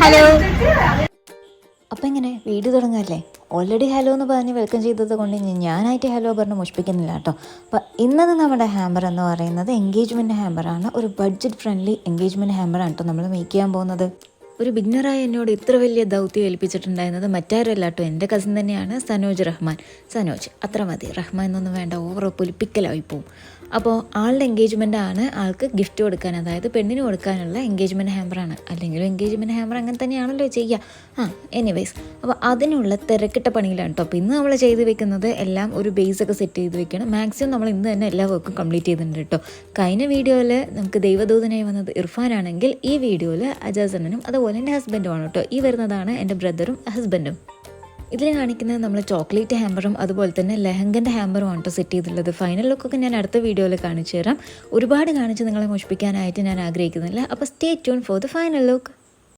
Hello. അപ്പം ഇങ്ങനെ video തുടങ്ങല്ലേ? ഓൾറെഡി ഹലോ എന്ന് പറഞ്ഞ് വെൽക്കം ചെയ്തത് കൊണ്ട് ഞാനായിട്ട് ഹലോ പറഞ്ഞ് മുഷിപ്പിക്കുന്നില്ല കേട്ടോ. അപ്പം ഇന്നത്തെ നമ്മുടെ ഹാമ്പർ എന്ന് പറയുന്നത് എൻഗേജ്മെൻറ്റ് ഹാമ്പറാണ്. ഒരു ബഡ്ജറ്റ് ഫ്രണ്ട്ലി എൻഗേജ്മെൻറ്റ് ഹാമ്പറാണ് കേട്ടോ നമ്മൾ മേക്ക് ചെയ്യാൻ പോകുന്നത്. ഒരു ബിഗ്നറായി എന്നോട് ഇത്ര വലിയ ദൗത്യം ഏൽപ്പിച്ചിട്ടുണ്ടായിരുന്നത് മറ്റാരുമല്ല കേട്ടോ, എൻ്റെ കസിൻ തന്നെയാണ് സനോജ് റഹ്മാൻ. സനോജ് അത്ര മതി, റഹ്മാൻ എന്നൊന്നും വേണ്ട, ഓവർ പൊലിപ്പിക്കലായി പോവും. അപ്പോൾ ആളുടെ എൻഗേജ്മെൻ്റ് ആണ് ആൾക്ക് ഗിഫ്റ്റ് കൊടുക്കാൻ, അതായത് പെണ്ണിന് കൊടുക്കാനുള്ള എൻഗേജ്മെൻറ്റ് ഹാമ്പറാണ്. അല്ലെങ്കിലും എൻഗേജ്മെൻറ്റ് ഹാമ്പർ അങ്ങനെ തന്നെയാണല്ലോ ചെയ്യുക. എനിവേസ്, അപ്പോൾ അതിനുള്ള തിരക്കിട്ട പണിയിലാണ് കേട്ടോ. അപ്പോൾ ഇന്ന് നമ്മൾ ചെയ്ത് വെക്കുന്നത് എല്ലാം ഒരു ബേസൊക്കെ സെറ്റ് ചെയ്ത് വെക്കണം. മാക്സിമം നമ്മൾ ഇന്ന് തന്നെ എല്ലാ വർക്കും കംപ്ലീറ്റ് ചെയ്തിട്ടുണ്ട് കേട്ടോ. കഴിഞ്ഞ വീഡിയോയിൽ നമുക്ക് ദൈവദൂതനായി വന്നത് ഇർഫാനാണെങ്കിൽ ഈ വീഡിയോയിൽ അജാസണ്ണനും അതുപോലെ എൻ്റെ ഹസ്ബൻഡുമാണ് കേട്ടോ. ഈ വരുന്നതാണ് എൻ്റെ ബ്രദറും ഹസ്ബൻഡും. ഇതിൽ കാണിക്കുന്നത് നമ്മൾ ചോക്ലേറ്റ് ഹാമ്പറും അതുപോലെ തന്നെ ലെഹങ്കൻ്റെ ഹാമ്പറും ആണ് കേട്ടോ സെറ്റ് ചെയ്തിട്ടുള്ളത്. ഫൈനൽ ലുക്കൊക്കെ ഞാൻ അടുത്ത വീഡിയോയിൽ കാണിച്ചു തരാം. ഒരുപാട് കാണിച്ച് നിങ്ങളെ മോഷിപ്പിക്കാനായിട്ട് ഞാൻ ആഗ്രഹിക്കുന്നില്ല. അപ്പോൾ stay tune for the final look.